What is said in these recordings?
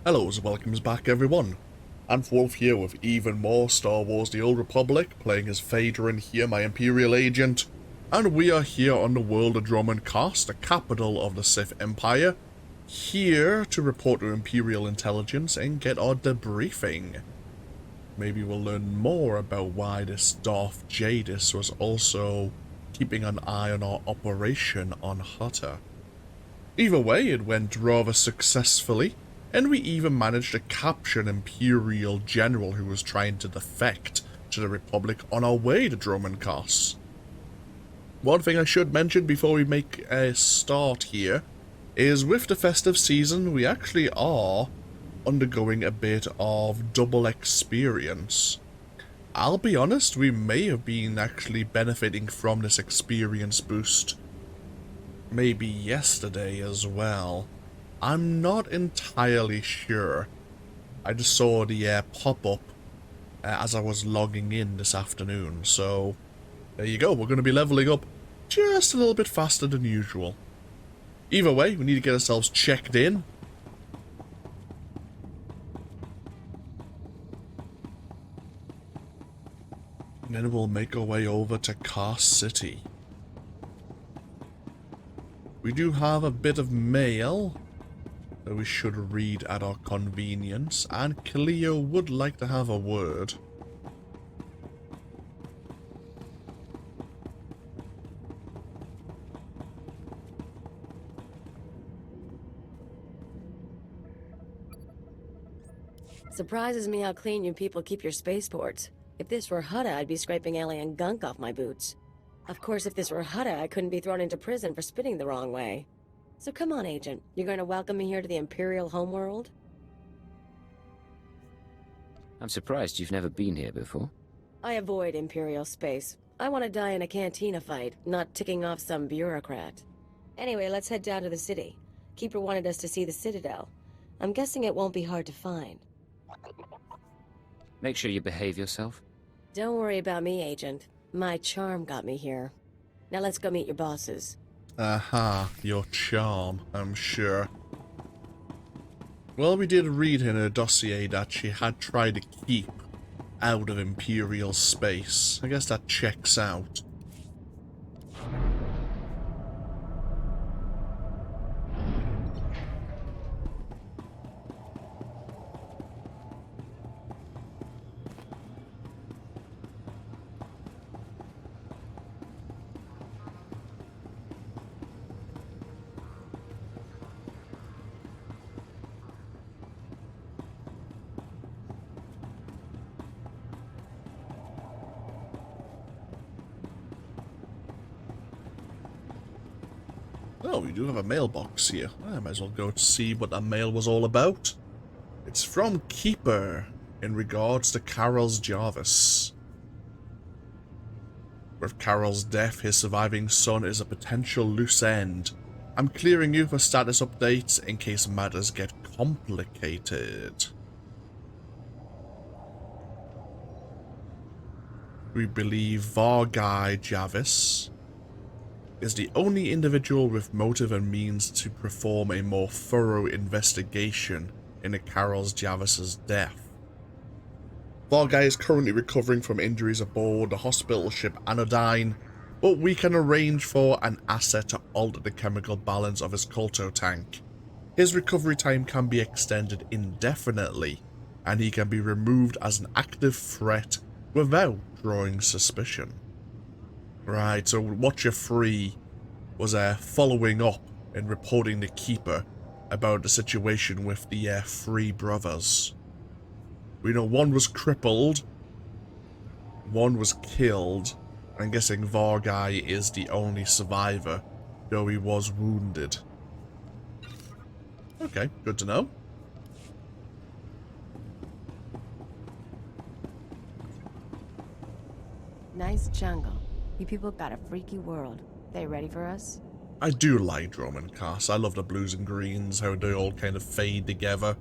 Hello and welcomes back everyone. I'm Wolf here with even more Star Wars The Old Republic, playing as Vaedren here, my Imperial agent. And we are here on the world of Dromund Kaas, the capital of the Sith Empire, here to report to Imperial Intelligence and get our debriefing. Maybe we'll learn more about why this Darth Jadis was also keeping an eye on our operation on Hutter. Either way, it went rather successfully, and we even managed to capture an Imperial general who was trying to defect to the Republic on our way to Dromund Kaas. One thing I should mention before we make a start here is with the festive season, we actually are undergoing a bit of double experience. I'll be honest, we may have been actually benefiting from this experience boost maybe yesterday as well. I'm not entirely sure. I just saw the pop-up as I was logging in this afternoon, so there you go, we're going to be leveling up just a little bit faster than usual. Either way, we need to get ourselves checked in. And then we'll make our way over to Kaas City. We do have a bit of mail that we should read at our convenience, and Cleo would like to have a word. Surprises me how clean you people keep your spaceports. If this were Hutta, I'd be scraping alien gunk off my boots. Of course, if this were Hutta, I couldn't be thrown into prison for spitting the wrong way. So come on, Agent. You're going to welcome me here to the Imperial homeworld? I'm surprised you've never been here before. I avoid Imperial space. I want to die in a cantina fight, not ticking off some bureaucrat. Anyway, let's head down to the city. Keeper wanted us to see the Citadel. I'm guessing it won't be hard to find. Make sure you behave yourself. Don't worry about me, Agent. My charm got me here. Now let's go meet your bosses. Aha, your charm, I'm sure. Well, we did read in her dossier that she had tried to keep out of Imperial space. I guess that checks out. Oh, we do have a mailbox here. I might as well go to see what that mail was all about. It's from Keeper in regards to Carol's Jarvis. With Carol's death, his surviving son is a potential loose end. I'm clearing you for status updates in case matters get complicated. We believe Vargai Jarvis is the only individual with motive and means to perform a more thorough investigation into Carol's Jarvis's death. Vargai is currently recovering from injuries aboard the hospital ship Anodyne, but we can arrange for an asset to alter the chemical balance of his Kolto tank. His recovery time can be extended indefinitely, and he can be removed as an active threat without drawing suspicion. Right, so Watcher 3 was following up and reporting the Keeper about the situation with the three brothers. We know one was crippled, one was killed. I'm guessing Vargai is the only survivor, though he was wounded. Okay, good to know. Nice jungle. You people got a freaky world. They ready for us? I do like Dromund Kaas. I love the blues and greens, how they all kind of fade together.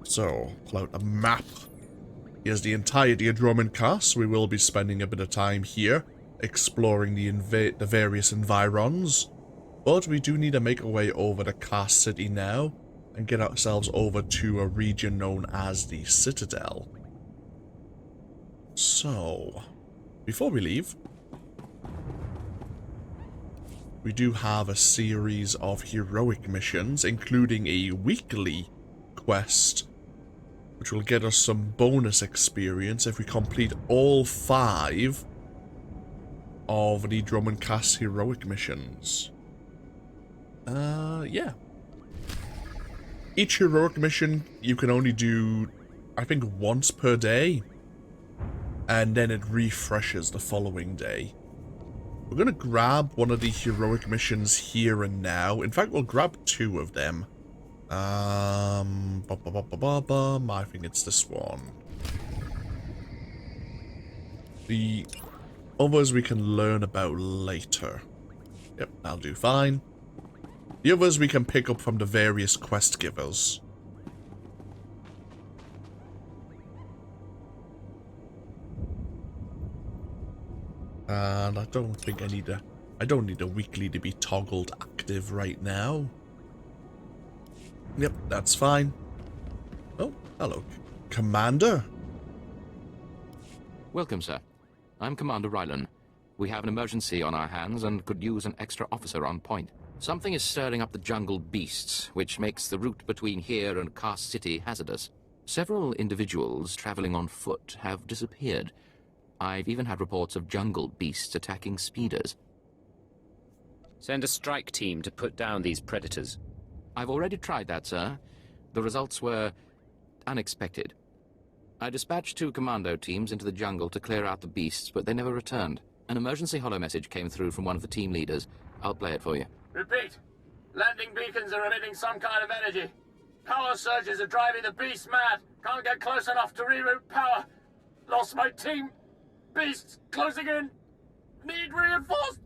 So, pull out a map. Here's the entirety of Dromund Kaas. We will be spending a bit of time here, exploring the various environs. But we do need to make our way over to Kaas City now, and get ourselves over to a region known as the Citadel. So, before we leave, we do have a series of heroic missions, including a weekly quest, which will get us some bonus experience if we complete all 5 of the Dromund Kaas heroic missions. Yeah. Each heroic mission you can only do, I think, once per day, and then it refreshes the following day. We're gonna grab one of the heroic missions here and now. In fact, we'll grab 2 of them. I think it's this one. The others we can learn about later. Yep, that'll do fine. The others we can pick up from the various quest givers. And I don't think I don't need a weekly to be toggled active right now. Yep, that's fine. Oh, hello, Commander. Welcome, sir. I'm Commander Rylan. We have an emergency on our hands and could use an extra officer on point. Something is stirring up the jungle beasts, which makes the route between here and Kaas City hazardous. Several individuals traveling on foot have disappeared. I've even had reports of jungle beasts attacking speeders. Send a strike team to put down these predators. I've already tried that, sir. The results were unexpected. I dispatched 2 commando teams into the jungle to clear out the beasts, but they never returned. An emergency holo message came through from one of the team leaders. I'll play it for you. Repeat. Landing beacons are emitting some kind of energy. Power surges are driving the beasts mad. Can't get close enough to reroute power. Lost my team. Beasts closing in. Need reinforced.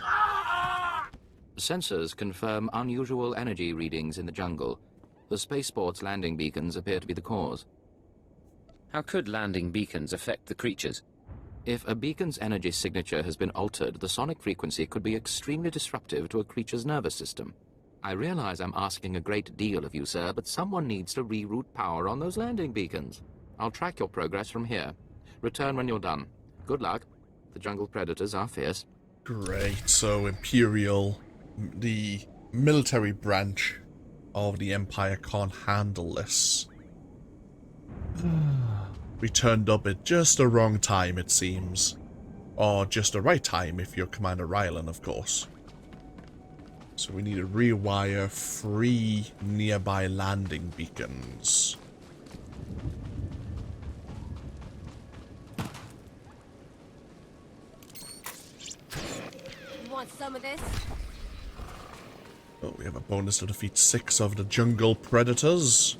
Ah! Sensors confirm unusual energy readings in the jungle. The spaceport's landing beacons appear to be the cause. How could landing beacons affect the creatures? If a beacon's energy signature has been altered, the sonic frequency could be extremely disruptive to a creature's nervous system. I realize I'm asking a great deal of you, sir, but someone needs to reroute power on those landing beacons. I'll track your progress from here. Return when you're done. Good luck. The jungle predators are fierce. Great, so Imperial, the military branch of the Empire, can't handle this. We turned up at just the wrong time, it seems. Or just the right time if you're Commander Rylan, of course. So we need to rewire 3 nearby landing beacons. Want some of this? Oh, we have a bonus to defeat 6 of the jungle predators.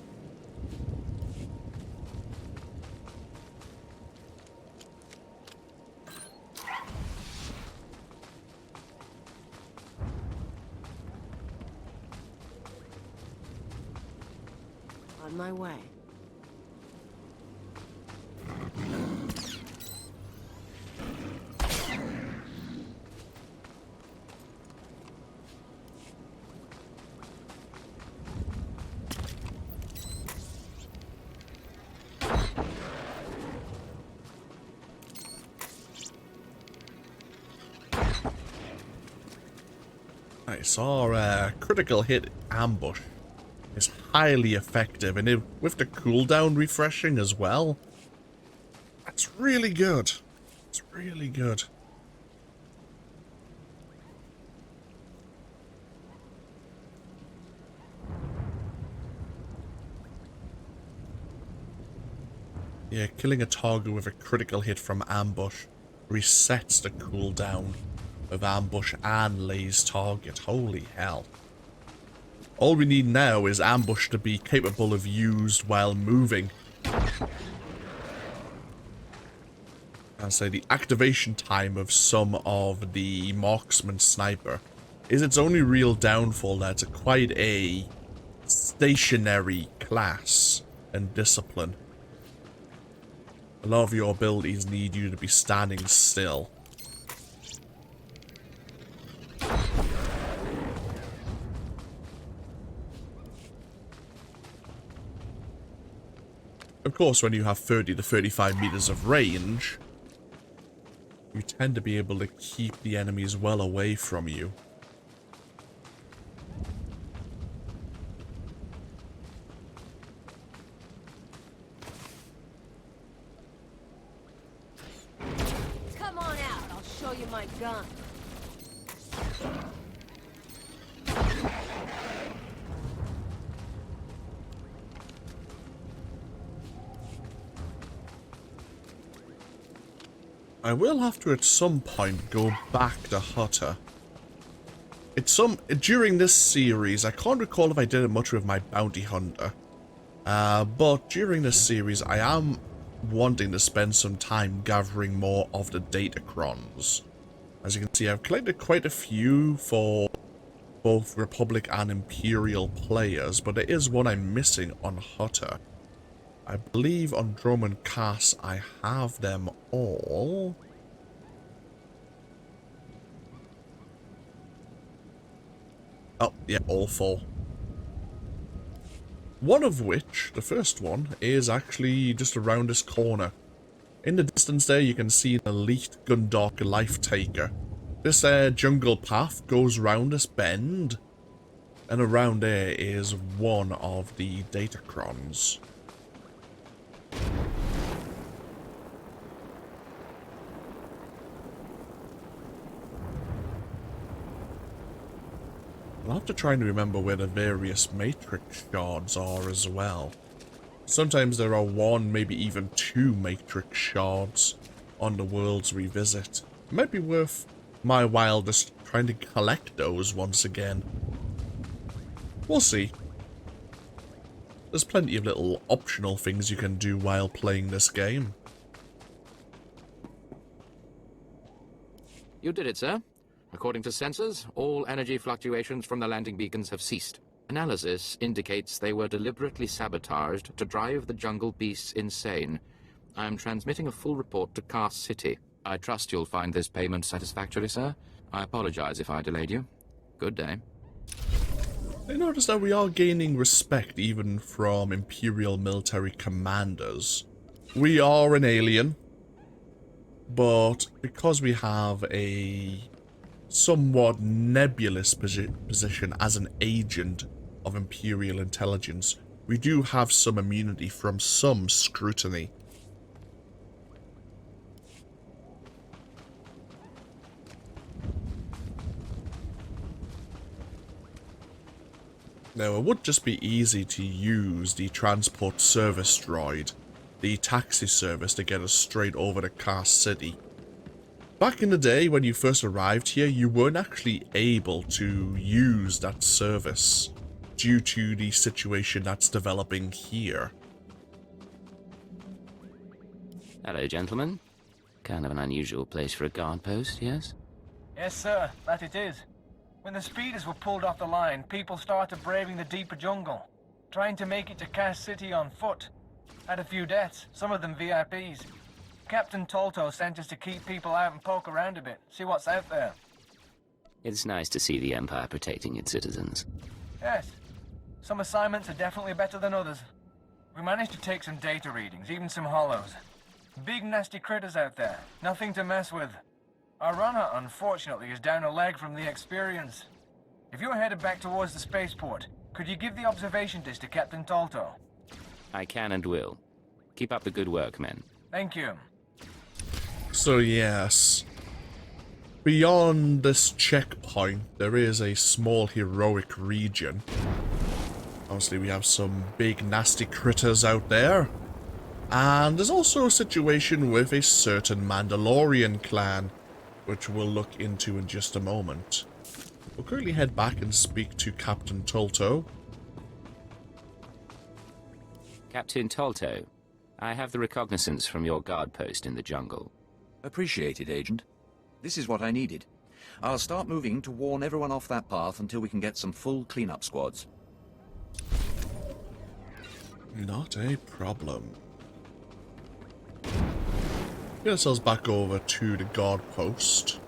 On my way. Nice. Our critical hit ambush is highly effective, and with the cooldown refreshing as well. That's really good. It's really good. Yeah, killing a target with a critical hit from ambush resets the cooldown of ambush and lays target. Holy hell. All we need now is ambush to be capable of used while moving. I'd say the activation time of some of the marksman sniper is its only real downfall. That's quite a stationary class and discipline. A lot of your abilities need you to be standing still. Of course, when you have 30 to 35 meters of range, you tend to be able to keep the enemies well away from you. Come on out, I'll show you my gun. I will have to at some point go back to Hutter. During this series, I can't recall if I did it much with my bounty hunter. But during this series, I am wanting to spend some time gathering more of the datacrons. As you can see, I've collected quite a few for both Republic and Imperial players, but there is one I'm missing on Hutter. I believe on Dromund Kaas I have them all. Oh, yeah, all 4. One of which, the first one, is actually just around this corner. In the distance there, you can see an elite Gundok Life Taker. This jungle path goes round this bend, and around there is one of the datacrons. I'll have to try and remember where the various matrix shards are as well. Sometimes there are 1, maybe even 2 matrix shards on the worlds we visit. It might be worth my while just trying to collect those once again. We'll see. There's plenty of little optional things you can do while playing this game. You did it, sir. According to sensors, all energy fluctuations from the landing beacons have ceased. Analysis indicates they were deliberately sabotaged to drive the jungle beasts insane. I am transmitting a full report to Kaas City. I trust you'll find this payment satisfactory, sir. I apologize if I delayed you. Good day. I noticed that we are gaining respect even from Imperial military commanders. We are an alien, but because we have a somewhat nebulous position as an agent of Imperial Intelligence, we do have some immunity from some scrutiny. Now, it would just be easy to use the transport service droid, the taxi service, to get us straight over to Kaas City. Back in the day, when you first arrived here, you weren't actually able to use that service due to the situation that's developing here. Hello, gentlemen. Kind of an unusual place for a guard post, yes? Yes, sir, that it is. When the speeders were pulled off the line, people started braving the deeper jungle, trying to make it to Kaas City on foot. Had a few deaths, some of them VIPs. Captain Tolto sent us to keep people out and poke around a bit, see what's out there. It's nice to see the Empire protecting its citizens. Yes, some assignments are definitely better than others. We managed to take some data readings, even some hollows. Big nasty critters out there, nothing to mess with. Our runner, unfortunately, is down a leg from the experience. If you're headed back towards the spaceport, could you give the observation disc to Captain Tolto? I can and will. Keep up the good work, men. Thank you. So yes, beyond this checkpoint, there is a small heroic region. Obviously, we have some big nasty critters out there. And there's also a situation with a certain Mandalorian clan, which we'll look into in just a moment. We'll quickly head back and speak to Captain Tolto. Captain Tolto, I have the recognizance from your guard post in the jungle. Appreciated, Agent. This is what I needed. I'll start moving to warn everyone off that path until we can get some full cleanup squads. Not a problem. Get ourselves back over to the guard post.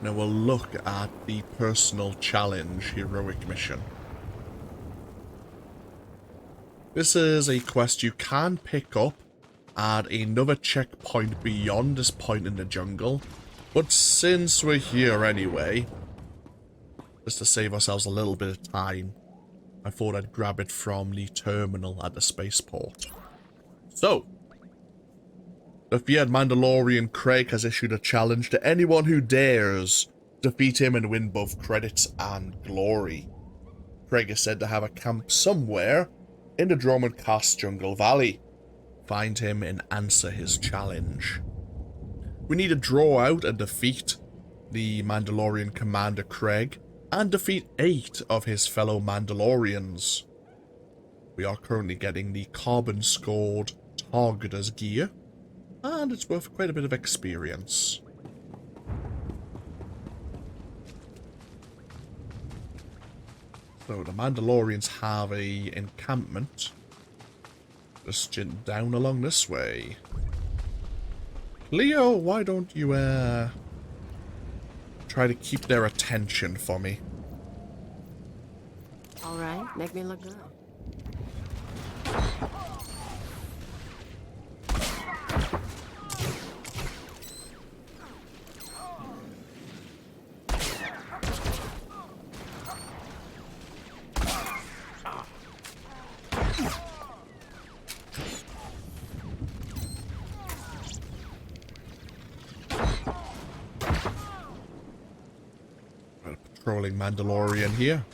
Now we'll look at the personal challenge heroic mission. This is a quest you can pick up at another checkpoint beyond this point in the jungle. But since we're here anyway, just to save ourselves a little bit of time, I thought I'd grab it from the terminal at the spaceport. So, the feared Mandalorian Craig has issued a challenge to anyone who dares defeat him and win both credits and glory. Craig is said to have a camp somewhere in the Dromund Kaas Jungle Valley. Find him and answer his challenge. We need to draw out and defeat the Mandalorian Commander Craig and defeat 8 of his fellow Mandalorians. We are currently getting the carbon-scored Targeter's gear, and it's worth quite a bit of experience. So the Mandalorians have a encampment just down along this way. Leo, why don't you try to keep their attention for me? All right, make me look good. Patrolling Mandalorian here.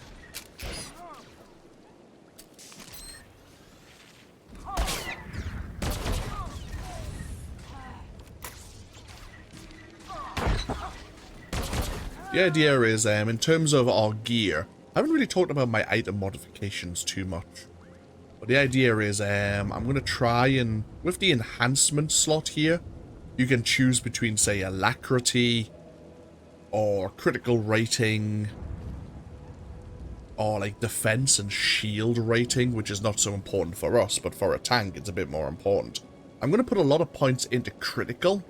The idea is, in terms of our gear, I haven't really talked about my item modifications too much. But the idea is, I'm going to try and, with the enhancement slot here, you can choose between, say, alacrity, or critical rating, or like defense and shield rating, which is not so important for us, but for a tank it's a bit more important. I'm going to put a lot of points into critical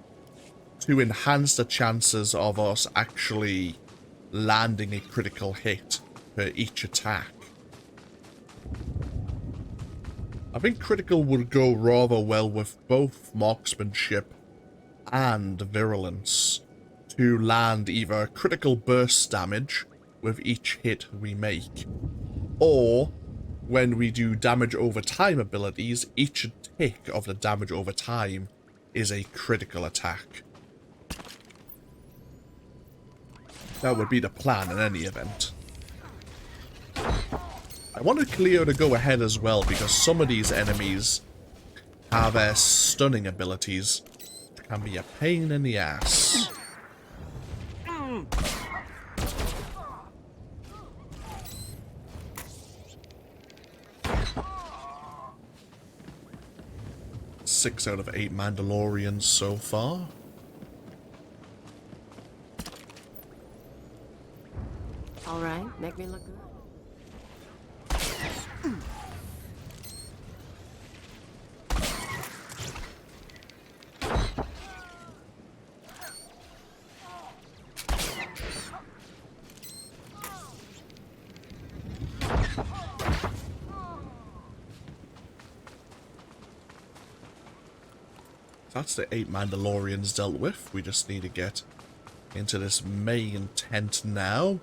to enhance the chances of us actually landing a critical hit per each attack. I think critical would go rather well with both marksmanship and virulence to land either critical burst damage with each hit we make, or when we do damage over time abilities, each tick of the damage over time is a critical attack. That would be the plan in any event. I wanted Cleo to go ahead as well because some of these enemies have stunning abilities, which can be a pain in the ass. Six out of 8 Mandalorians so far. All right, make me look good. That's the 8 Mandalorians dealt with. We just need to get into this main tent now.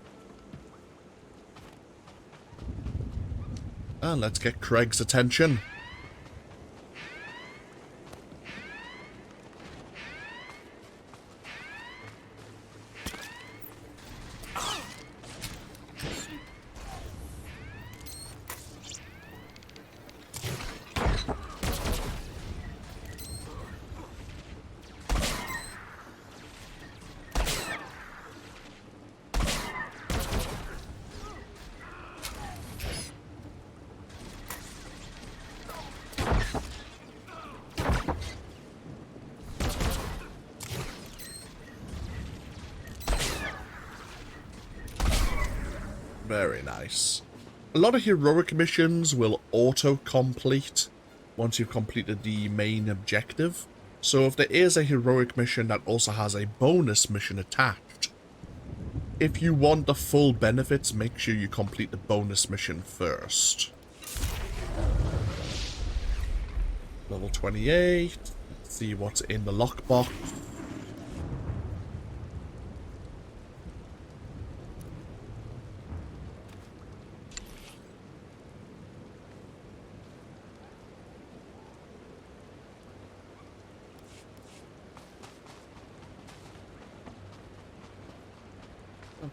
And let's get Craig's attention. Very nice. A lot of heroic missions will auto-complete once you've completed the main objective. So if there is a heroic mission that also has a bonus mission attached, if you want the full benefits, make sure you complete the bonus mission first. Level 28. Let's see what's in the lockbox.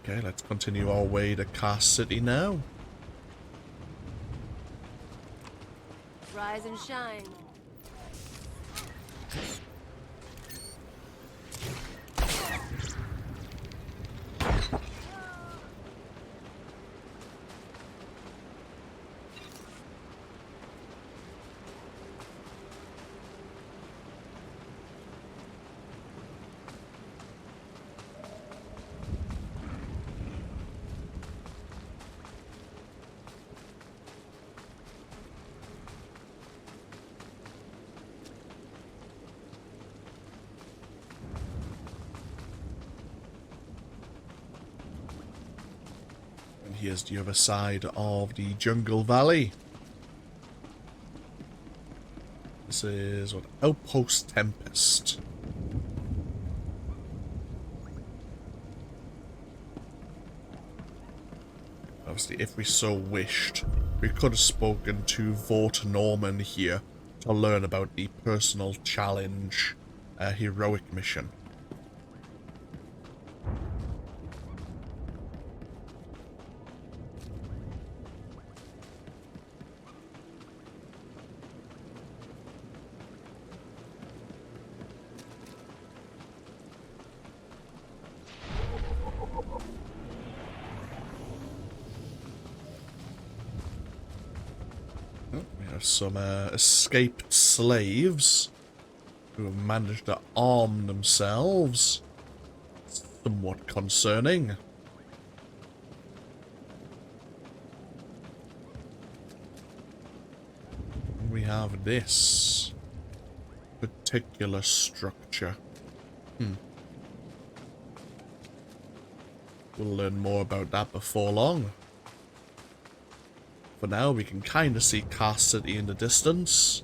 Okay, let's continue our way to Kaas City now. Rise and shine. Here's the other side of the jungle valley. This is what? Outpost Tempest. Obviously, if we so wished, we could have spoken to Vought Norman here to learn about the personal challenge heroic mission. Some escaped slaves who have managed to arm themselves. Somewhat concerning. We have this particular structure. We'll learn more about that before long. For now, we can kind of see Kaas City in the distance.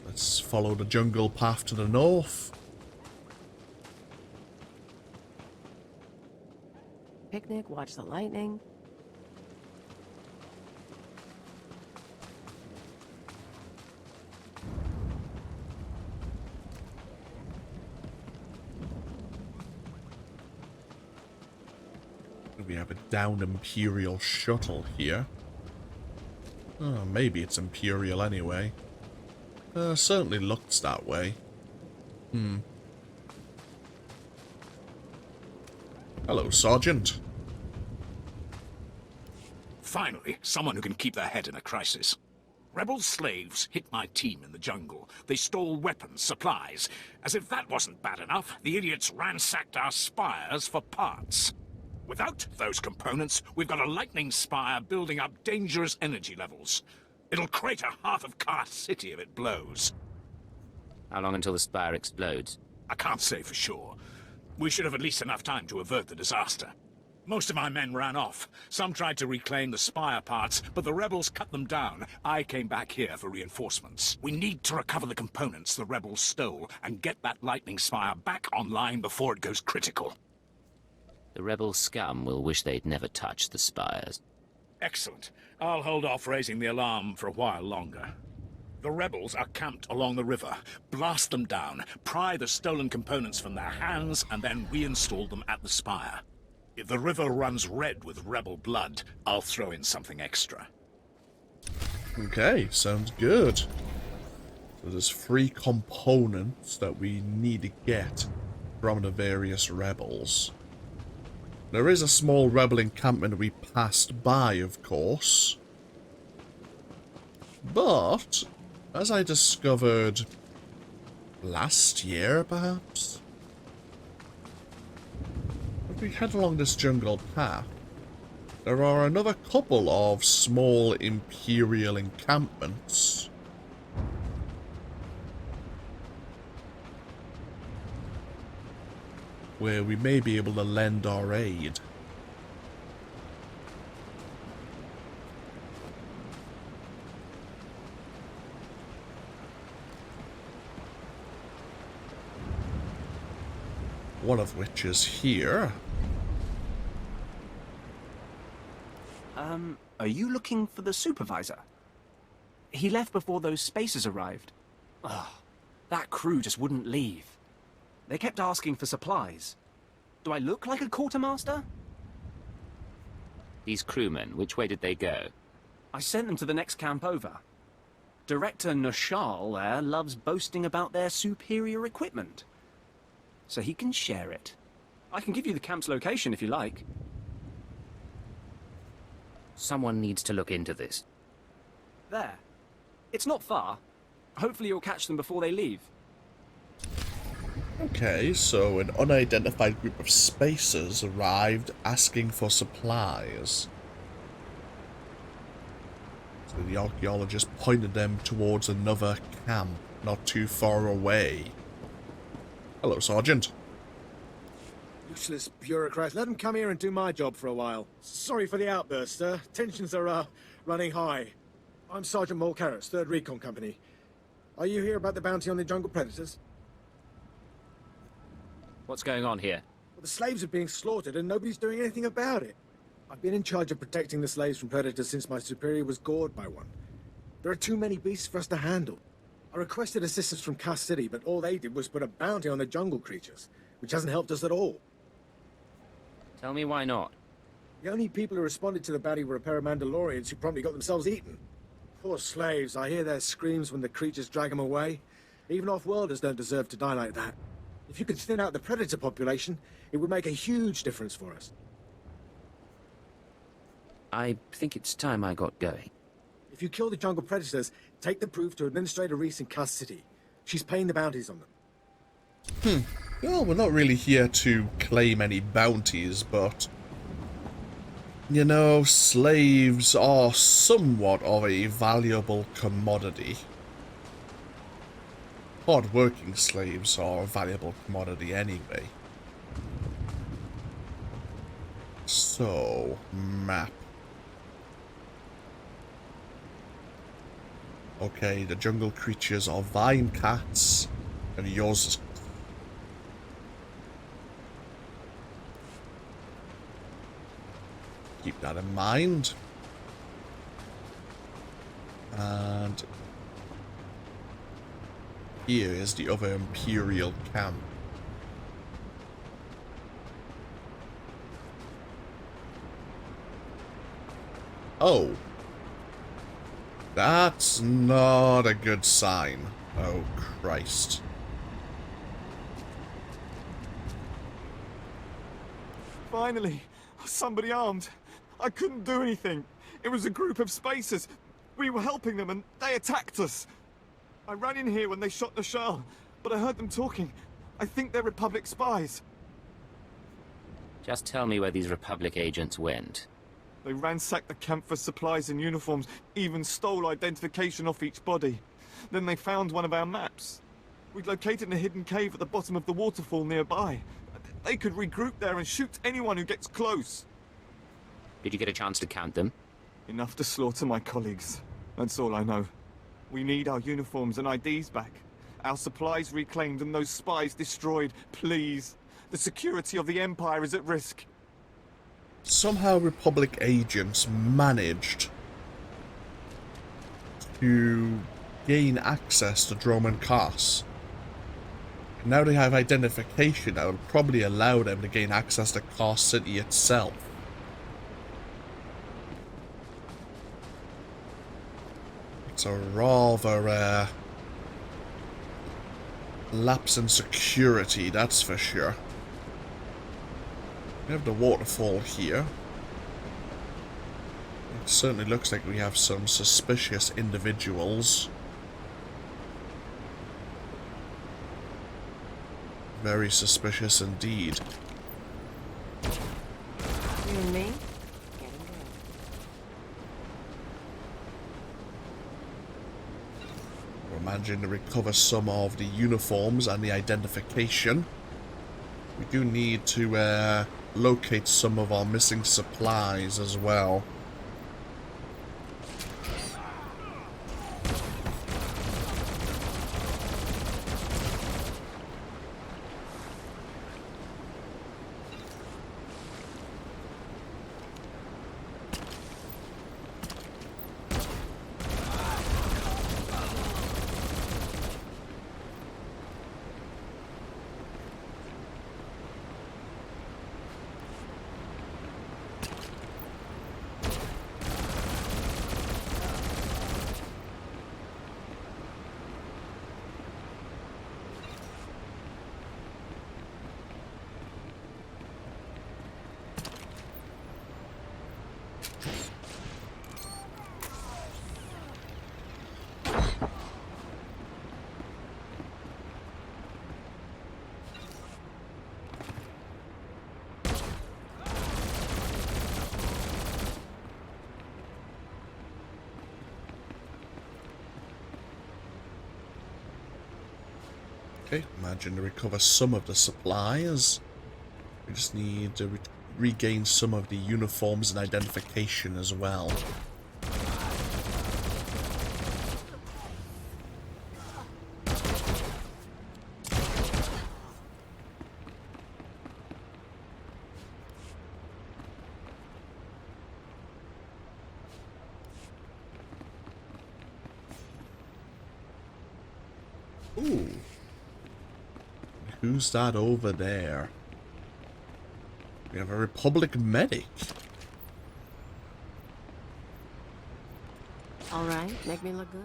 Let's follow the jungle path to the north. Picnic, watch the lightning. We have a downed Imperial shuttle here. Oh, maybe it's Imperial anyway. Certainly looks that way. Hello, Sergeant. Finally, someone who can keep their head in a crisis. Rebel slaves hit my team in the jungle. They stole weapons, supplies. As if that wasn't bad enough, the idiots ransacked our spires for parts. Without those components, we've got a lightning spire building up dangerous energy levels. It'll crater half of Kaas City if it blows. How long until the spire explodes? I can't say for sure. We should have at least enough time to avert the disaster. Most of my men ran off. Some tried to reclaim the spire parts, but the rebels cut them down. I came back here for reinforcements. We need to recover the components the rebels stole and get that lightning spire back online before it goes critical. The rebel scum will wish they'd never touched the spires. Excellent. I'll hold off raising the alarm for a while longer. The rebels are camped along the river. Blast them down, pry the stolen components from their hands, and then reinstall them at the spire. If the river runs red with rebel blood, I'll throw in something extra. Okay, sounds good. So there's 3 components that we need to get from the various rebels. There is a small rebel encampment we passed by, of course. But, as I discovered last year, perhaps? If we head along this jungle path, there are another couple of small Imperial encampments. Where we may be able to lend our aid. One of which is here. Are you looking for the supervisor? He left before those spacers arrived. Ugh, that crew just wouldn't leave. They kept asking for supplies. Do I look like a quartermaster? These crewmen, which way did they go? I sent them to the next camp over. Director Nashal there loves boasting about their superior equipment. So he can share it. I can give you the camp's location if you like. Someone needs to look into this. There. It's not far. Hopefully you'll catch them before they leave. Okay, so an unidentified group of spacers arrived asking for supplies. So the archaeologist pointed them towards another camp, not too far away. Hello, Sergeant. Useless bureaucrats. Let them come here and do my job for a while. Sorry for the outburst, sir. Tensions are, running high. I'm Sergeant Mulcaris, 3rd Recon Company. Are you here about the bounty on the jungle predators? What's going on here? Well, the slaves are being slaughtered and nobody's doing anything about it. I've been in charge of protecting the slaves from predators since my superior was gored by one. There are too many beasts for us to handle. I requested assistance from Kaas City, but all they did was put a bounty on the jungle creatures, which hasn't helped us at all. Tell me why not. The only people who responded to the bounty were a pair of Mandalorians who promptly got themselves eaten. Poor slaves, I hear their screams when the creatures drag them away. Even off-worlders don't deserve to die like that. If you could thin out the predator population, it would make a huge difference for us. I think it's time I got going. If you kill the jungle predators, take the proof to Administrator Reese in Kaas City. She's paying the bounties on them. Well, we're not really here to claim any bounties, but... you know, slaves are somewhat of a valuable commodity. Hard-working slaves are a valuable commodity anyway. So, map. Okay, the jungle creatures are vine cats, and yours is... keep that in mind. And... here is the other Imperial camp. Oh. That's not a good sign. Oh, Christ. Finally, somebody armed. I couldn't do anything. It was a group of spacers. We were helping them and they attacked us. I ran in here when they shot Nashal, but I heard them talking. I think they're Republic spies. Just tell me where these Republic agents went. They ransacked the camp for supplies and uniforms, even stole identification off each body. Then they found one of our maps. We'd located a hidden cave at the bottom of the waterfall nearby. They could regroup there and shoot anyone who gets close. Did you get a chance to count them? Enough to slaughter my colleagues. That's all I know. We need our uniforms and IDs back. Our supplies reclaimed and those spies destroyed. Please. The security of the Empire is at risk. Somehow Republic agents managed to gain access to Dromund Kaas. Now they have identification that will probably allow them to gain access to Kaas City itself. It's a rather lapse in security, that's for sure. We have the waterfall here. It certainly looks like we have some suspicious individuals. Very suspicious indeed. You and me? We're managing to recover some of the uniforms and the identification. We do need to locate some of our missing supplies as well. Okay, imagine to recover some of the supplies. We just need to regain some of the uniforms and identification as well. Ooh. Who's that over there? We have a Republic medic. All right, make me look good.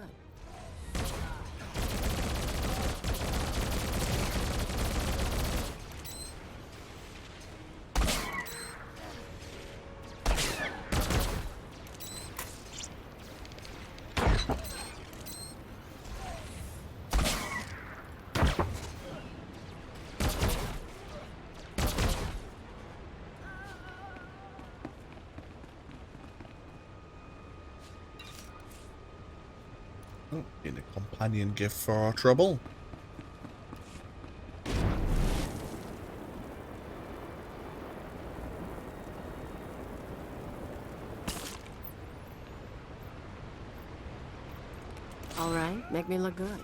Oh, need a companion gift for our trouble. All right, make me look good.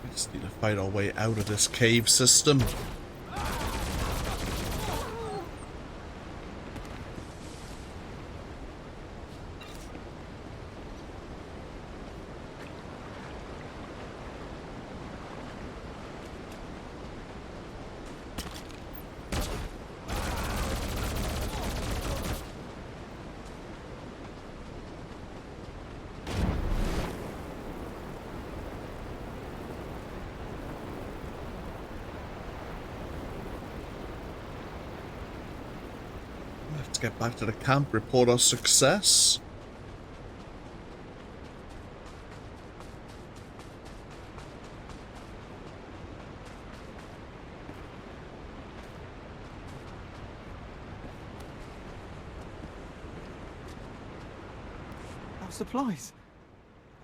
We just need to fight our way out of this cave system. Let's get back to the camp, report our success. Our supplies.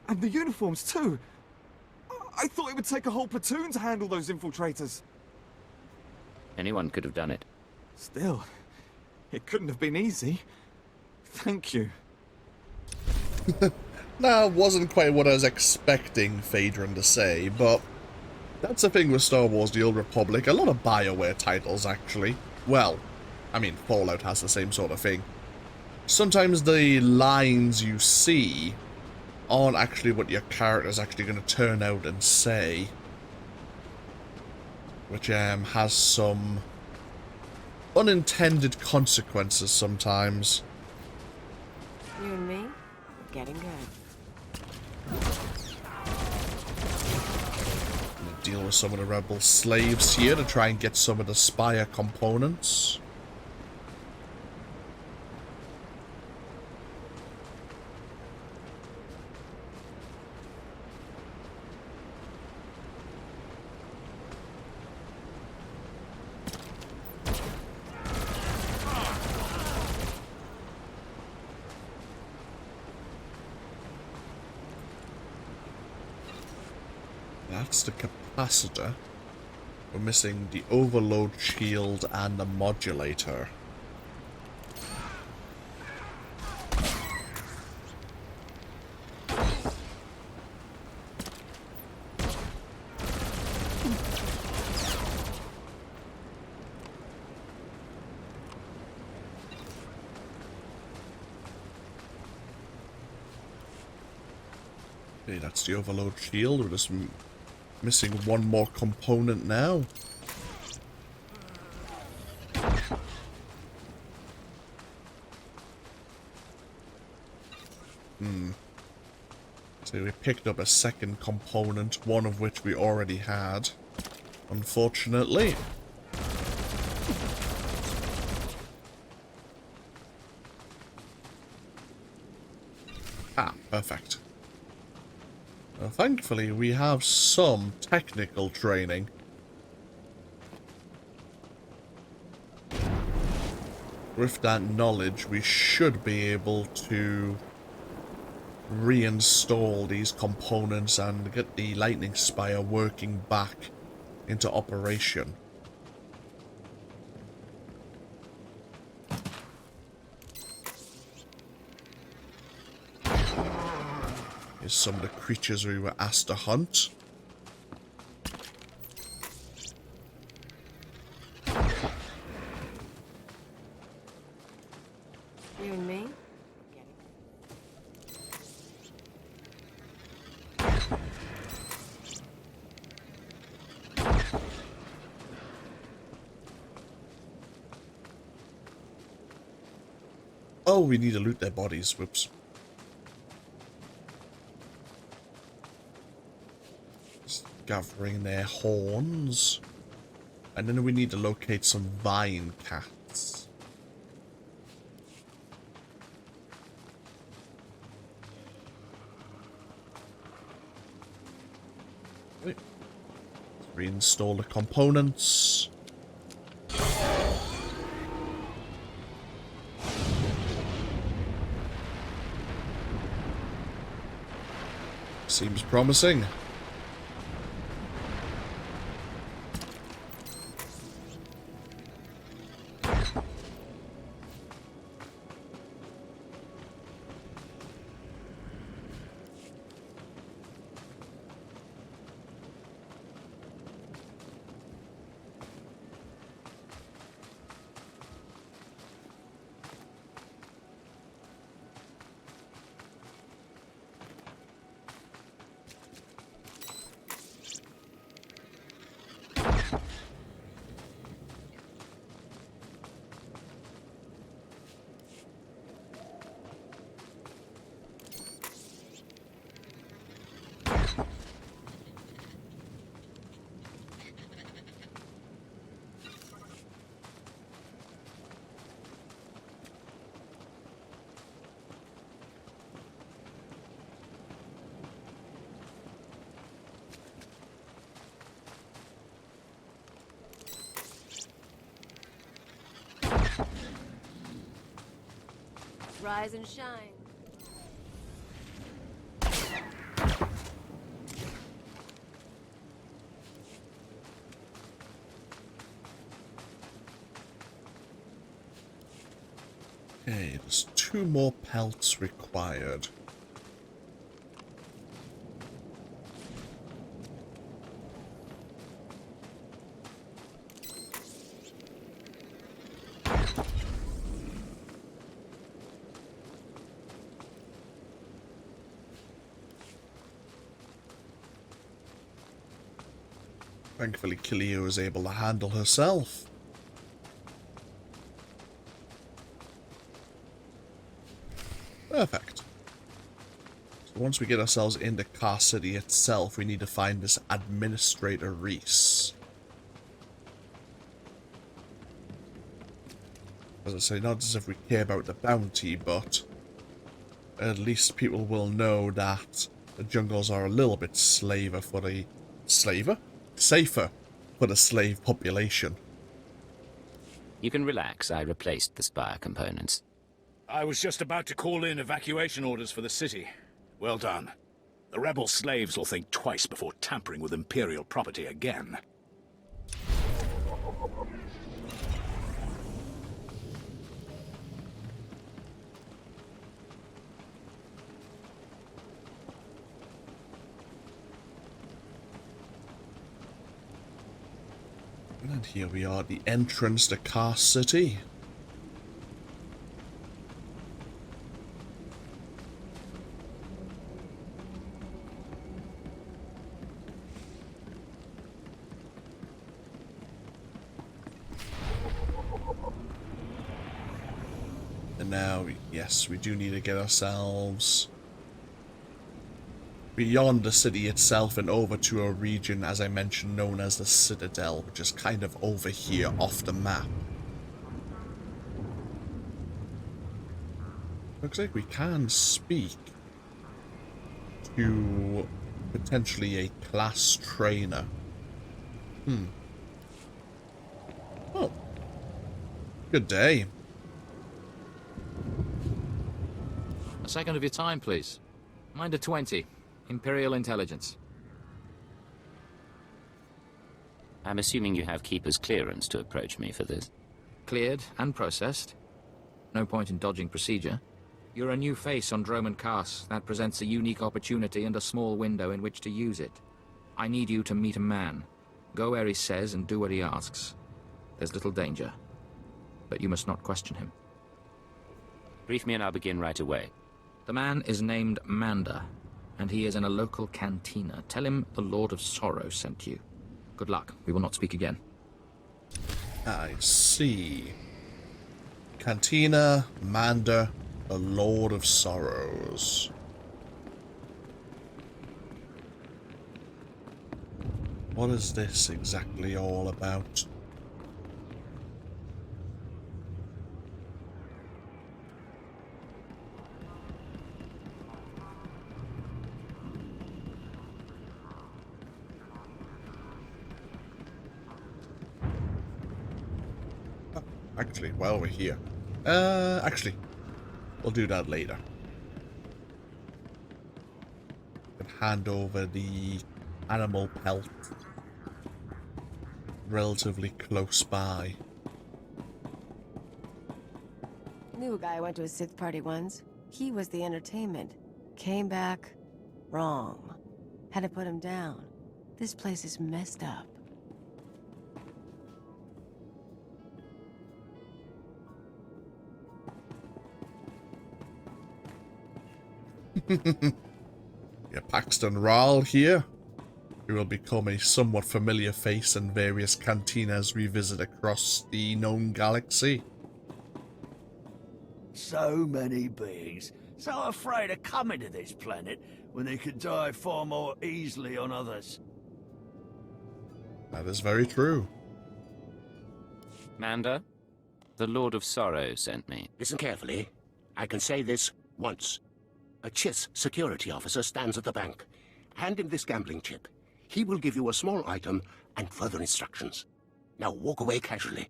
And the uniforms too. I thought it would take a whole platoon to handle those infiltrators. Anyone could have done it. Still, it couldn't have been easy. Thank you. That wasn't quite what I was expecting Vaedren to say, but that's the thing with Star Wars The Old Republic. A lot of BioWare titles, actually. Well, I mean, Fallout has the same sort of thing. Sometimes the lines you see aren't actually what your character's actually going to turn out and say. Which has some unintended consequences sometimes. You and me, we're getting good. Gonna deal with some of the rebel slaves here to try and get some of the Spire components. That's the capacitor. We're missing the overload shield and the modulator. Okay, that's the overload shield. We're just missing one more component now. So we picked up a second component, one of which we already had, unfortunately. Ah, perfect. Well, thankfully, we have some technical training. With that knowledge, we should be able to reinstall these components and get the lightning spire working back into operation. Here's some of the creatures we were asked to hunt. You and me? Oh, we need to loot their bodies. Whoops. Just gathering their horns. And then we need to locate some vine cats. Wait. Reinstall the components. Seems promising. Rise and shine. Okay, there's 2 more pelts required. Thankfully, Killia was able to handle herself. Perfect. So once we get ourselves into Kaas City itself, we need to find this Administrator Reese. As I say, not as if we care about the bounty, but at least people will know that the jungles are a little bit safer for the slave population. You can relax. I replaced the spire components. I was just about to call in evacuation orders for the city. Well done. The rebel slaves will think twice before tampering with Imperial property again. And here we are at the entrance to Kaas City. And now, yes, we do need to get ourselves beyond the city itself and over to a region, as I mentioned, known as the Citadel, which is kind of over here off the map. Looks like we can speak to potentially a class trainer. Oh. Good day. A second of your time, please. Minder 20, Imperial Intelligence. I'm assuming you have Keeper's clearance to approach me for this. Cleared and processed. No point in dodging procedure. You're a new face on Dromund Kaas. That presents a unique opportunity and a small window in which to use it. I need you to meet a man. Go where he says and do what he asks. There's little danger. But you must not question him. Brief me and I'll begin right away. The man is named Manda, and he is in a local cantina. Tell him the Lord of Sorrow sent you. Good luck. We will not speak again. I see. Cantina, Manda, the Lord of Sorrows. What is this exactly all about? Actually, while we're here. Actually, we'll do that later. And hand over the animal pelt. Relatively close by. Knew a guy I went to a Sith party once. He was the entertainment. Came back wrong. Had to put him down. This place is messed up. Yeah, Paxton Rall here, who will become a somewhat familiar face in various cantinas we visit across the known galaxy. So many beings, so afraid of coming to this planet when they could die far more easily on others. That is very true. Manda, the Lord of Sorrow sent me. Listen carefully. I can say this once. A Chiss security officer stands at the bank. Hand him this gambling chip. He will give you a small item and further instructions. Now walk away casually.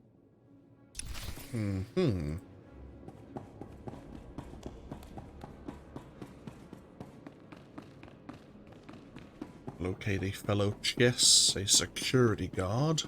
Locate a fellow Chiss, a security guard.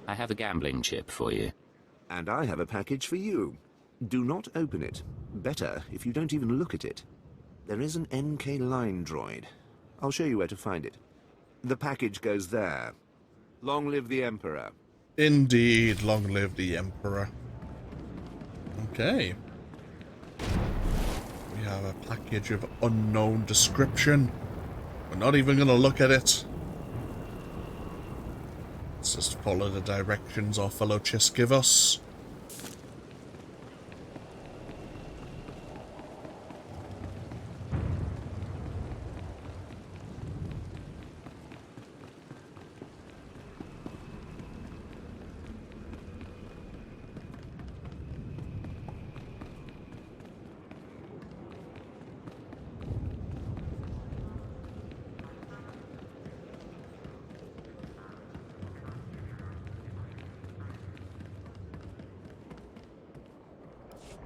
I have a gambling chip for you. And I have a package for you. Do not open it. Better if you don't even look at it. There is an NK line droid. I'll show you where to find it. The package goes there. Long live the Emperor. Indeed, long live the Emperor. Okay. We have a package of unknown description. We're not even going to look at it. Let's just follow the directions our fellow Chiss give us.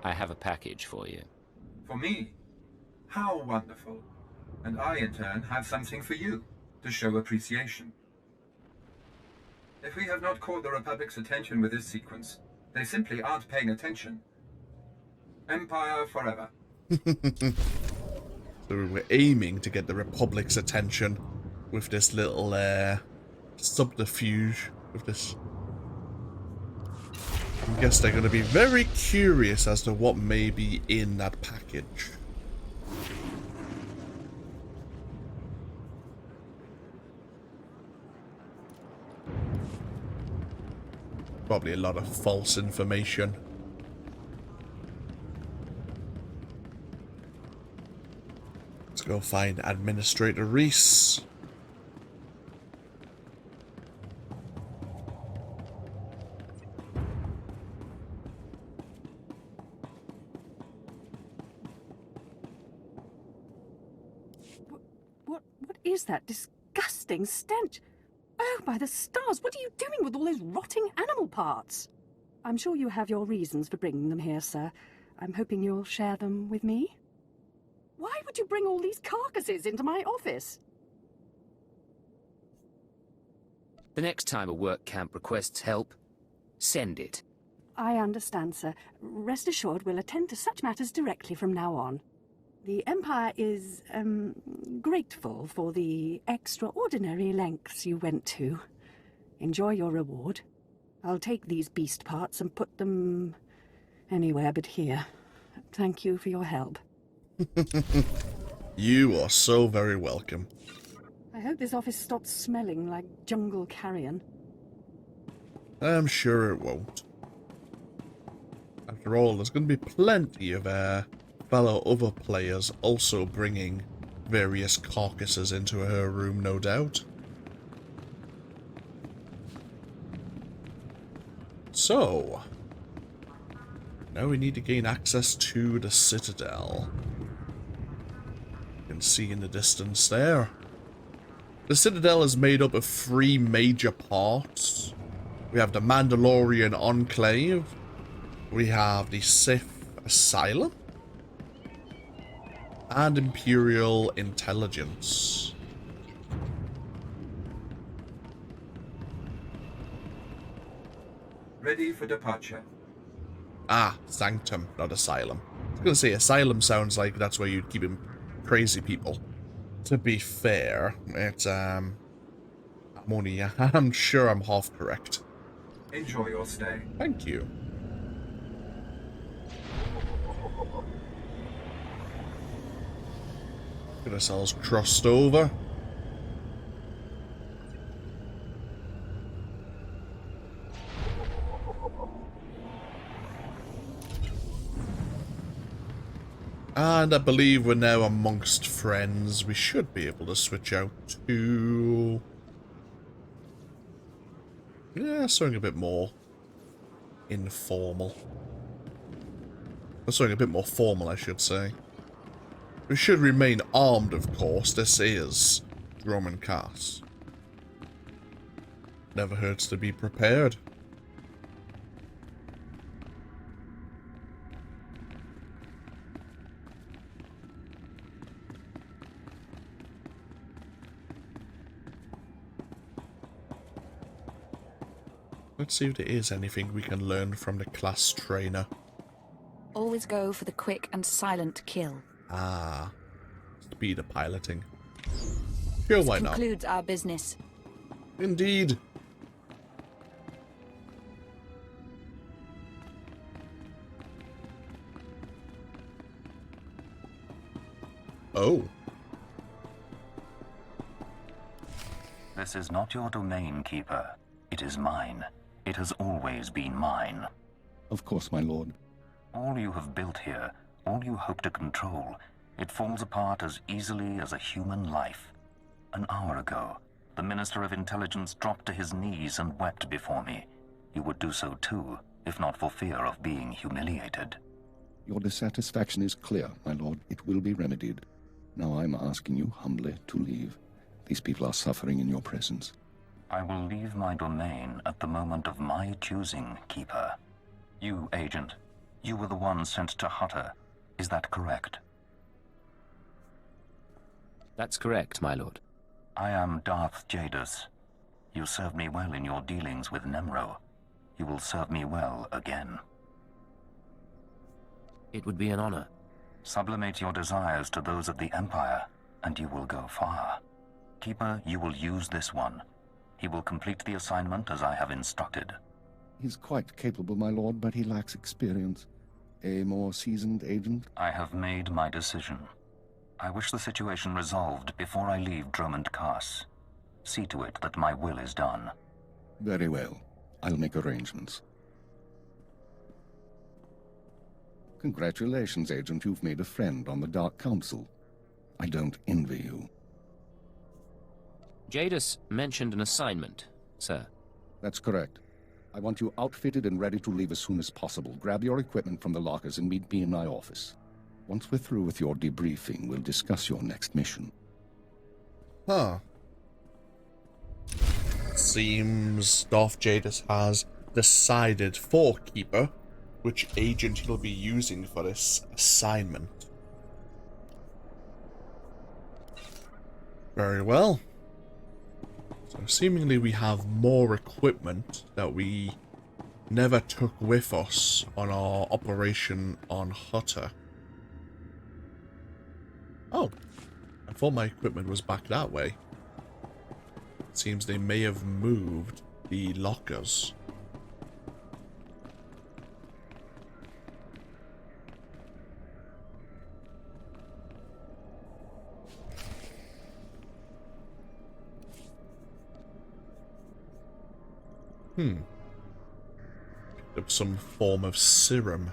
I have a package for you. For me? How wonderful. And I, in turn, have something for you, to show appreciation. If we have not caught the Republic's attention with this sequence, they simply aren't paying attention. Empire forever. So we were aiming to get the Republic's attention with this little subterfuge, with this. I guess they're going to be very curious as to what may be in that package. Probably a lot of false information. Let's go find Administrator Reese. What is that disgusting stench? Oh, by the stars, what are you doing with all those rotting animal parts? I'm sure you have your reasons for bringing them here, sir. I'm hoping you'll share them with me. Why would you bring all these carcasses into my office? The next time a work camp requests help, send it. I understand, sir. Rest assured we'll attend to such matters directly from now on. The Empire is, grateful for the extraordinary lengths you went to. Enjoy your reward. I'll take these beast parts and put them anywhere but here. Thank you for your help. You are so very welcome. I hope this office stops smelling like jungle carrion. I'm sure it won't. After all, there's going to be plenty of fellow other players also bringing various carcasses into her room, no doubt. So, now we need to gain access to the Citadel. You can see in the distance there. The Citadel is made up of 3 major parts. We have the Mandalorian Enclave. We have the Sith Asylum. And Imperial Intelligence. Ready for departure. Ah, Sanctum, not Asylum. I was going to say Asylum sounds like that's where you'd keep crazy people. To be fair, it's, I'm sure I'm half correct. Enjoy your stay. Thank you. Get ourselves crossed over. And I believe we're now amongst friends. We should be able to switch out to... yeah, something a bit more informal. Or something a bit more formal, I should say. We should remain armed, of course. This is Dromund Kaas. Never hurts to be prepared. Let's see if there is anything we can learn from the class trainer. Always go for the quick and silent kill. Ah, speed of piloting. Sure, why not? Concludes our business. Indeed. Oh. This is not your domain, Keeper. It is mine. It has always been mine. Of course, my lord. All you have built here, all you hope to control, it falls apart as easily as a human life. An hour ago, the Minister of Intelligence dropped to his knees and wept before me. You would do so too, if not for fear of being humiliated. Your dissatisfaction is clear, my lord. It will be remedied. Now I'm asking you humbly to leave. These people are suffering in your presence. I will leave my domain at the moment of my choosing, Keeper. You, Agent, you were the one sent to Hutter. Is that correct? That's correct, my lord. I am Darth Jadus. You served me well in your dealings with Nemro. You will serve me well again. It would be an honor. Sublimate your desires to those of the Empire, and you will go far. Keeper, you will use this one. He will complete the assignment as I have instructed. He's quite capable, my lord, but he lacks experience. A more seasoned agent? I have made my decision. I wish the situation resolved before I leave Dromund Kaas. See to it that my will is done. Very well. I'll make arrangements. Congratulations, Agent. You've made a friend on the Dark Council. I don't envy you. Jadis mentioned an assignment, sir. That's correct. I want you outfitted and ready to leave as soon as possible. Grab your equipment from the lockers and meet me in my office. Once we're through with your debriefing, we'll discuss your next mission. Huh. Seems Darth Jadis has decided for Keeper which agent he'll be using for this assignment. Very well. So seemingly we have more equipment that we never took with us on our operation on Hutter. Oh, I thought my equipment was back that way. It seems they may have moved the lockers. Picked up some form of serum.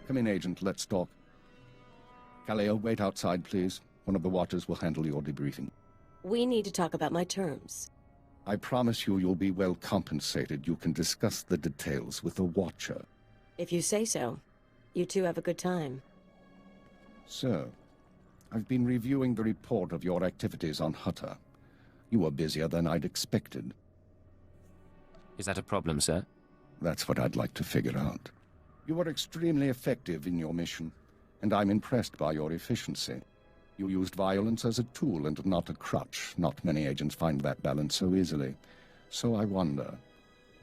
Come in, Agent. Let's talk. Kaleo, wait outside, please. One of the watchers will handle your debriefing. We need to talk about my terms. I promise you you'll be well compensated. You can discuss the details with the watcher. If you say so. You two have a good time. Sir, I've been reviewing the report of your activities on Hutter. You were busier than I'd expected. Is that a problem, sir? That's what I'd like to figure out. You were extremely effective in your mission, and I'm impressed by your efficiency. You used violence as a tool and not a crutch. Not many agents find that balance so easily. So I wonder,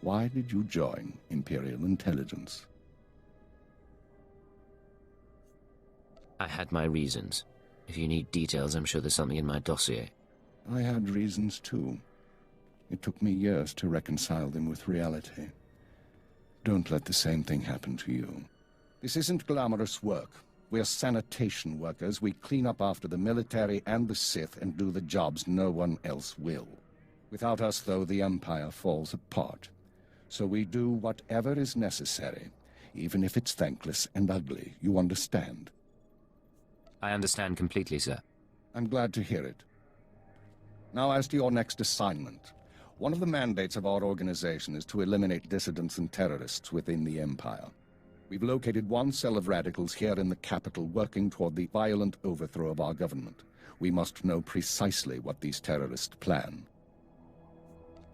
why did you join Imperial Intelligence? I had my reasons. If you need details, I'm sure there's something in my dossier. I had reasons too. It took me years to reconcile them with reality. Don't let the same thing happen to you. This isn't glamorous work. We're sanitation workers. We clean up after the military and the Sith and do the jobs no one else will. Without us, though, the Empire falls apart. So we do whatever is necessary, even if it's thankless and ugly. You understand? I understand completely, sir. I'm glad to hear it. Now, as to your next assignment. One of the mandates of our organization is to eliminate dissidents and terrorists within the Empire. We've located one cell of radicals here in the capital working toward the violent overthrow of our government. We must know precisely what these terrorists plan.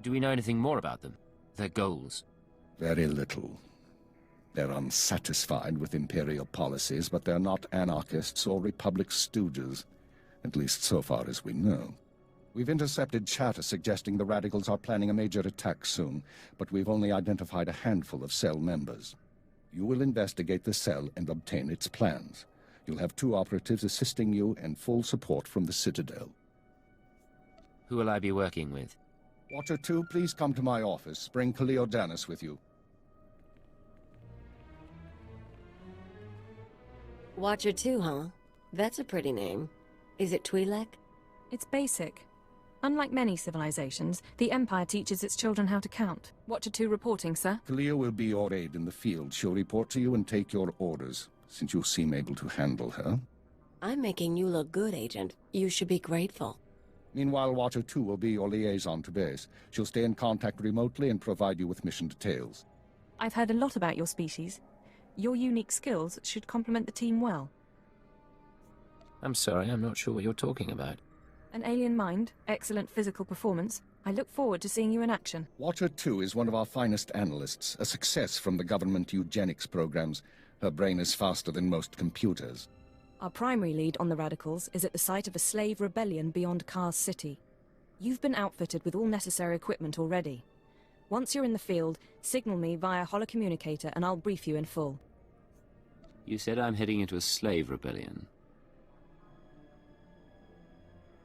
Do we know anything more about them? Their goals? Very little. They're unsatisfied with Imperial policies, but they're not anarchists or Republic stooges. At least so far as we know. We've intercepted chatter suggesting the radicals are planning a major attack soon, but we've only identified a handful of cell members. You will investigate the cell and obtain its plans. You'll have 2 operatives assisting you and full support from the Citadel. Who will I be working with? Watcher 2, please come to my office. Bring Kaleo Danis with you. Watcher 2, huh? That's a pretty name. Is it Twi'lek? It's basic. Unlike many civilizations, the Empire teaches its children how to count. Watcher 2 reporting, sir. Kaleo will be your aide in the field. She'll report to you and take your orders, since you seem able to handle her. I'm making you look good, Agent. You should be grateful. Meanwhile, Watcher 2 will be your liaison to base. She'll stay in contact remotely and provide you with mission details. I've heard a lot about your species. Your unique skills should complement the team well. I'm sorry, I'm not sure what you're talking about. An alien mind, excellent physical performance. I look forward to seeing you in action. Watcher 2 is one of our finest analysts, a success from the government eugenics programs. Her brain is faster than most computers. Our primary lead on the radicals is at the site of a slave rebellion beyond Kaas City. You've been outfitted with all necessary equipment already. Once you're in the field, signal me via holocommunicator and I'll brief you in full. You said I'm heading into a slave rebellion.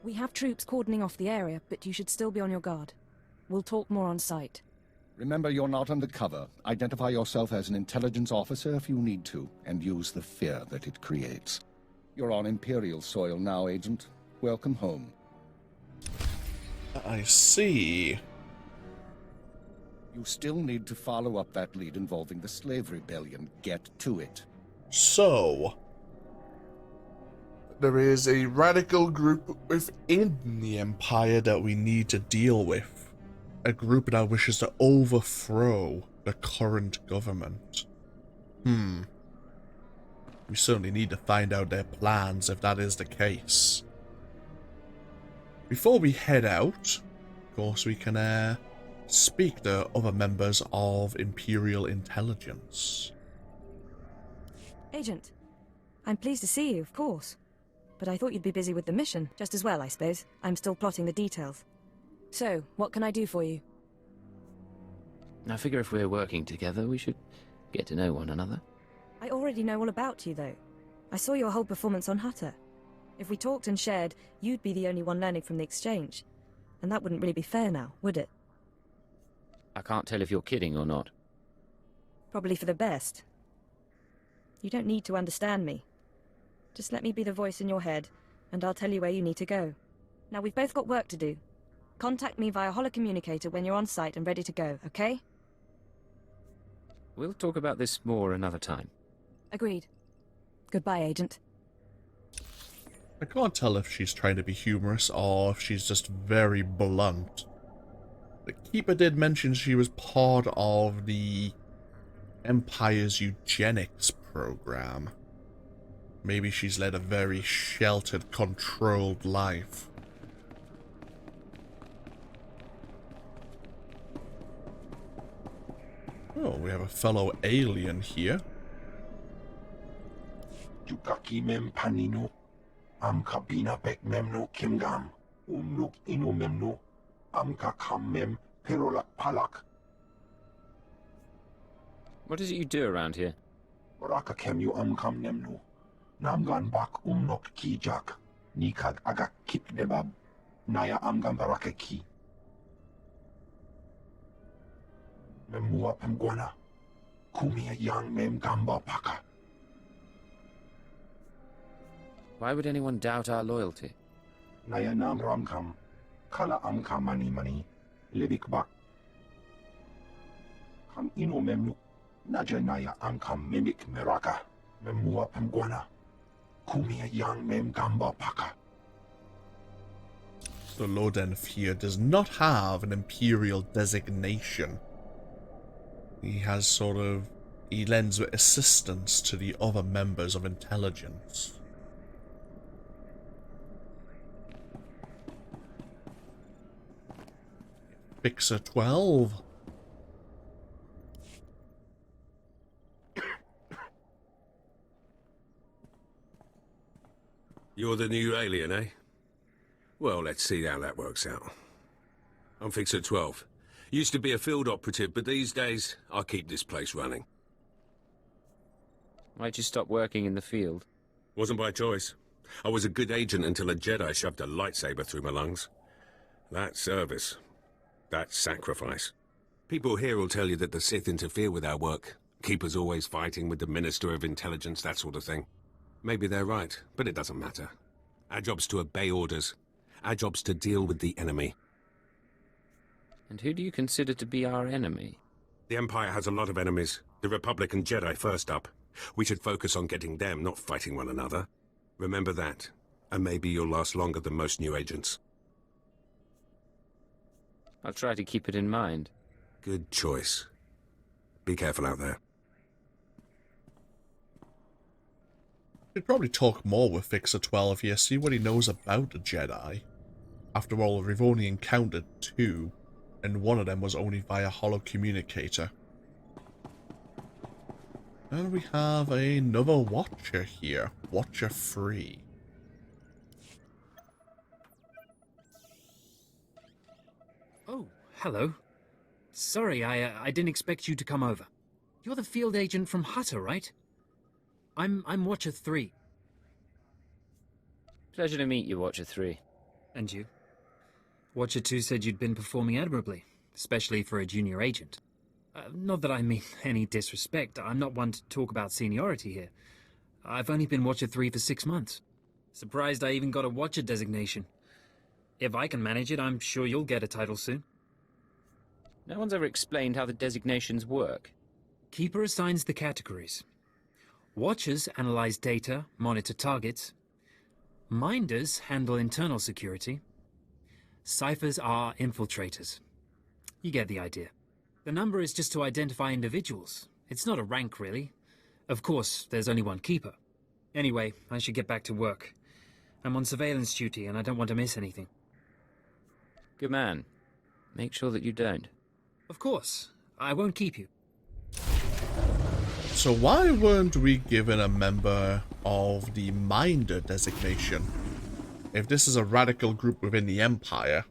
We have troops cordoning off the area, but you should still be on your guard. We'll talk more on site. Remember, you're not undercover. Identify yourself as an intelligence officer if you need to, and use the fear that it creates. You're on Imperial soil now, Agent. Welcome home. I see. You still need to follow up that lead involving the slave rebellion. Get to it. So, there is a radical group within the Empire that we need to deal with. A group that wishes to overthrow the current government. We certainly need to find out their plans if that is the case. Before we head out, of course, we can speak to other members of Imperial Intelligence. Agent, I'm pleased to see you, of course. But I thought you'd be busy with the mission, just as well, I suppose. I'm still plotting the details. So, what can I do for you? I figure if we're working together, we should get to know one another. I already know all about you, though. I saw your whole performance on Hutter. If we talked and shared, you'd be the only one learning from the exchange. And that wouldn't really be fair now, would it? I can't tell if you're kidding or not. Probably for the best. You don't need to understand me. Just let me be the voice in your head, and I'll tell you where you need to go. Now, we've both got work to do. Contact me via holocommunicator when you're on site and ready to go, okay? We'll talk about this more another time. Agreed. Goodbye, Agent. I can't tell if she's trying to be humorous or if she's just very blunt. The Keeper did mention she was part of the Empire's eugenics program. Maybe she's led a very sheltered, controlled life. Oh, we have a fellow alien here. Yukaki mem panino, am kabina pek memno kimgam, umnuk ino memno, am kakam mem perolak palak. What is it you do around here? Baraka kem you kam nemno, namgan bak umnok kijak, nikag agak kip nebab, naya amgam baraka ki. Memua pemguana, kumia yang mem gamba paka. Why would anyone doubt our loyalty? Naya nam ramkam, kala amka mani, libik bak. Kam ino memnu, naja naya amkam mimik meraka, memua pemguana, kumia yang mem gamba paka. The Lodenf here does not have an Imperial designation. He lends assistance to the other members of intelligence. Fixer 12. You're the new alien, eh? Well, let's see how that works out. I'm Fixer 12. Used to be a field operative, but these days, I keep this place running. Why'd you stop working in the field? Wasn't by choice. I was a good agent until a Jedi shoved a lightsaber through my lungs. That's service. That's sacrifice. People here will tell you that the Sith interfere with our work. Keep us always fighting with the Minister of Intelligence, that sort of thing. Maybe they're right, but it doesn't matter. Our job's to obey orders. Our job's to deal with the enemy. And who do you consider to be our enemy? The Empire has a lot of enemies. The Republic and Jedi first up. We should focus on getting them, not fighting one another. Remember that, and maybe you'll last longer than most new agents. I'll try to keep it in mind. Good choice. Be careful out there. We'd probably talk more with Fixer 12 here, see what he knows about the Jedi. After all, we've only encountered 2, and one of them was only via holocommunicator. And we have another Watcher here, Watcher 3. Oh, hello. Sorry, I didn't expect you to come over. You're the field agent from Hutter, right? I'm Watcher 3. Pleasure to meet you, Watcher 3. And you? Watcher 2 said you'd been performing admirably, especially for a junior agent. Not that I mean any disrespect. I'm not one to talk about seniority here. I've only been Watcher 3 for 6 months. Surprised I even got a Watcher designation. If I can manage it, I'm sure you'll get a title soon. No one's ever explained how the designations work. Keeper assigns the categories. Watchers analyze data, monitor targets. Minders handle internal security. Ciphers are infiltrators. You get the idea. The number is just to identify individuals. It's not a rank, really. Of course, there's only one keeper. Anyway, I should get back to work. I'm on surveillance duty and I don't want to miss anything. Good man. Make sure that you don't. Of course. I won't keep you. So why weren't we given a member of the Minder designation? If this is a radical group within the Empire,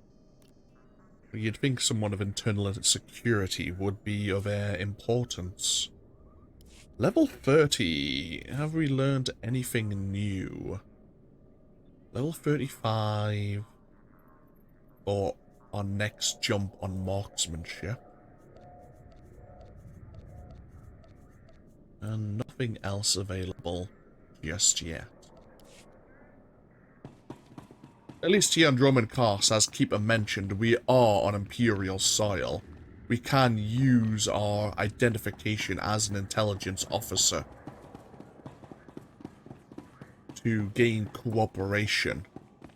you'd think someone of internal security would be of importance. Level 30. Have we learned anything new? Level 35 for our next jump on marksmanship. And nothing else available just yet. At least here on Dromund Kaas, as Keeper mentioned, we are on Imperial soil. We can use our identification as an intelligence officer to gain cooperation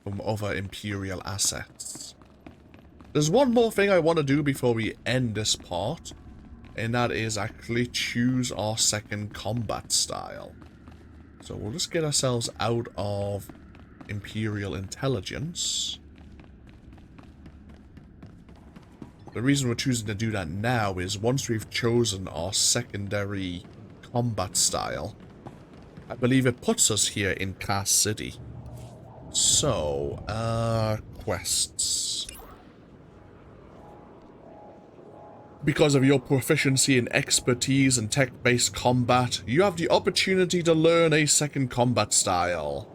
from other Imperial assets. There's one more thing I want to do before we end this part, and that is actually choose our second combat style. So we'll just get ourselves out of Imperial Intelligence. The reason we're choosing to do that now is once we've chosen our secondary combat style, I believe it puts us here in Kaas City. So, quests. Because of your proficiency and expertise in tech-based combat, you have the opportunity to learn a second combat style.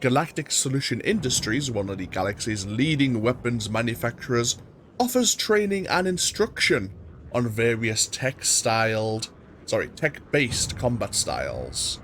Galactic Solution Industries, one of the galaxy's leading weapons manufacturers, offers training and instruction on various tech-based combat styles.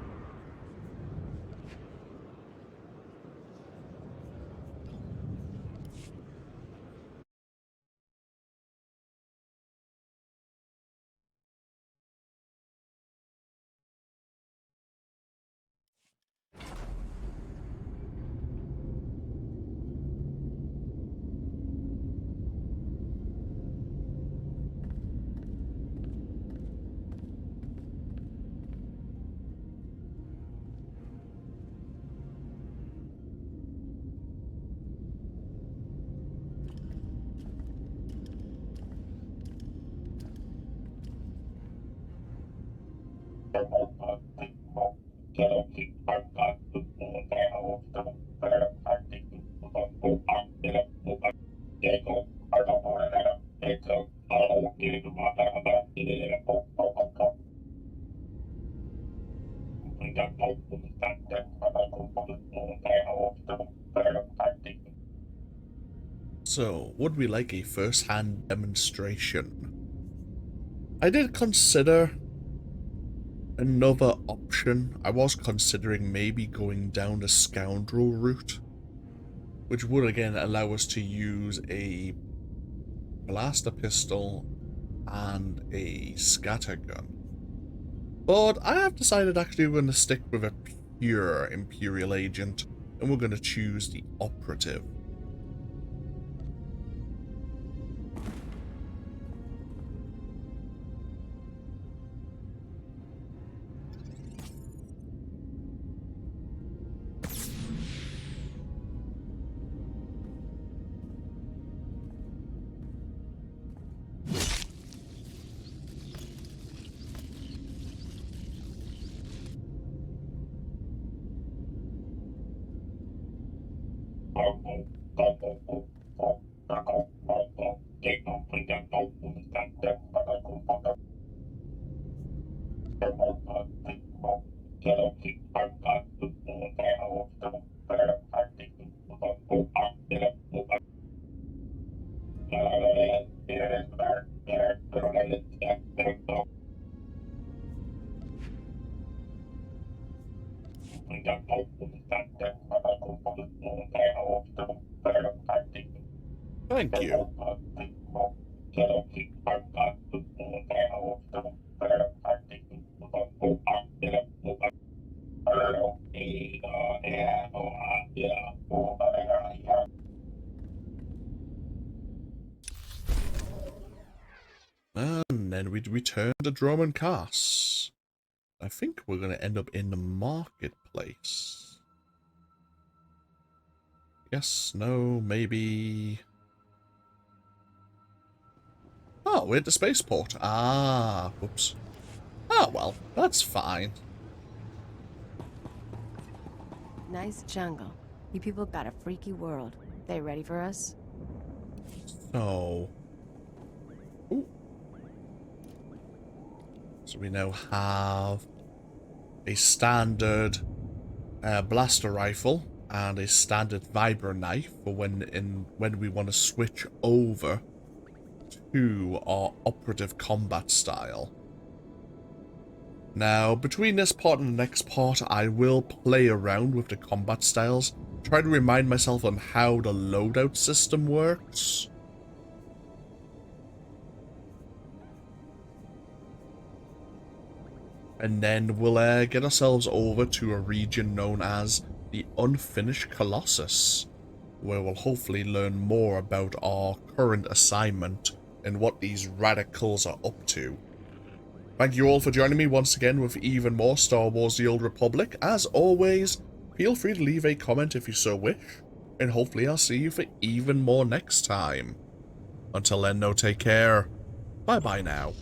So, would we like a first-hand demonstration? I did consider another option. I was considering maybe going down the scoundrel route, which would again allow us to use a blaster pistol and a scattergun. But I have decided actually we're going to stick with a pure Imperial agent, and we're going to choose the operative. Thank you. And then we return to Dromund Kaas. I think we're going to end up in the marketplace. Yes, no, maybe... Oh, we're at the spaceport. Ah, whoops. Oh, well, that's fine. Nice jungle. You people got a freaky world. They ready for us? So... Ooh. So we now have a standard blaster rifle and a standard vibro knife for when we want to switch over to our operative combat style. Now, between this part and the next part, I will play around with the combat styles, try to remind myself on how the loadout system works. And then we'll get ourselves over to a region known as the Unfinished Colossus, where we'll hopefully learn more about our current assignment and what these radicals are up to. Thank you all for joining me once again with even more Star Wars The Old Republic. As always, feel free to leave a comment if you so wish, and hopefully I'll see you for even more next time. Until then, though, take care. Bye-bye now.